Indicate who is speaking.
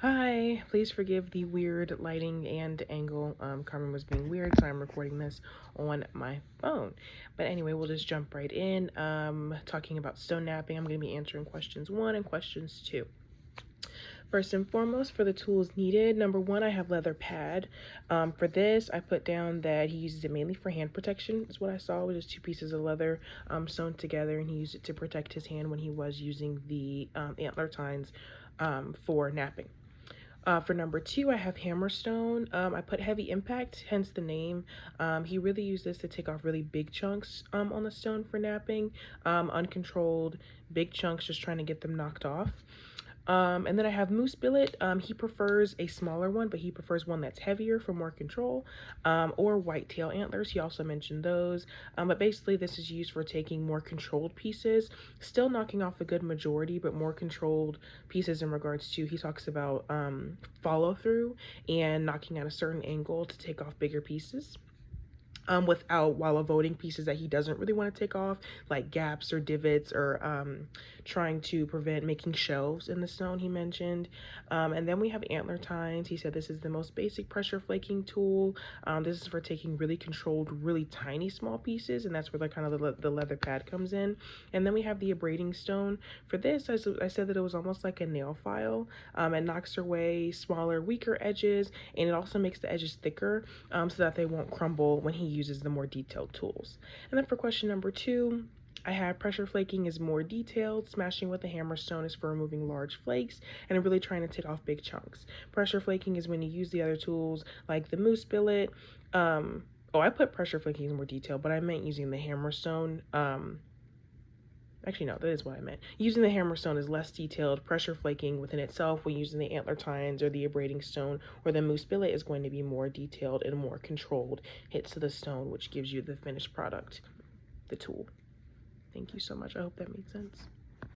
Speaker 1: Hi, please forgive the weird lighting and angle. Carmen was being weird, so I'm recording this on my phone. But anyway, we'll just jump right in. Talking about stone napping, I'm going to be answering questions 1 and questions 2. First and foremost, for the tools needed, number 1, I have leather pad. For this, I put down that he uses it mainly for hand protection, is what I saw, was just 2 pieces of leather sewn together, and he used it to protect his hand when he was using the antler tines for napping. For number 2, I have hammerstone. I put heavy impact, hence the name. He really used this to take off really big chunks on the stone for napping. Uncontrolled big chunks, just trying to get them knocked off. And then I have moose billet. He prefers a smaller one, but he prefers one that's heavier for more control, or whitetail antlers. He also mentioned those. But basically this is used for taking more controlled pieces, still knocking off a good majority, but more controlled pieces in regards to, he talks about follow through and knocking at a certain angle to take off bigger pieces. While avoiding pieces that he doesn't really want to take off, like gaps or divots, or trying to prevent making shelves in the stone, he mentioned. And then we have antler tines. He said this is the most basic pressure flaking tool. This is for taking really controlled, really tiny small pieces, and that's where the leather pad comes in. And then we have the abrading stone. For this, I said that it was almost like a nail file. It knocks away smaller, weaker edges, and it also makes the edges thicker so that they won't crumble when he uses the more detailed tools. And then for question number 2, I have pressure flaking is more detailed. Smashing with a hammerstone is for removing large flakes and really trying to take off big chunks. Pressure flaking is when you use the other tools like the moose billet. I put pressure flaking is more detailed, but I meant using the hammerstone. Actually, no, that is what I meant. Using the hammerstone is less detailed. Pressure flaking within itself, when using the antler tines or the abrading stone or the moose billet, is going to be more detailed and more controlled hits to the stone, which gives you the finished product, the tool. Thank you so much. I hope that made sense.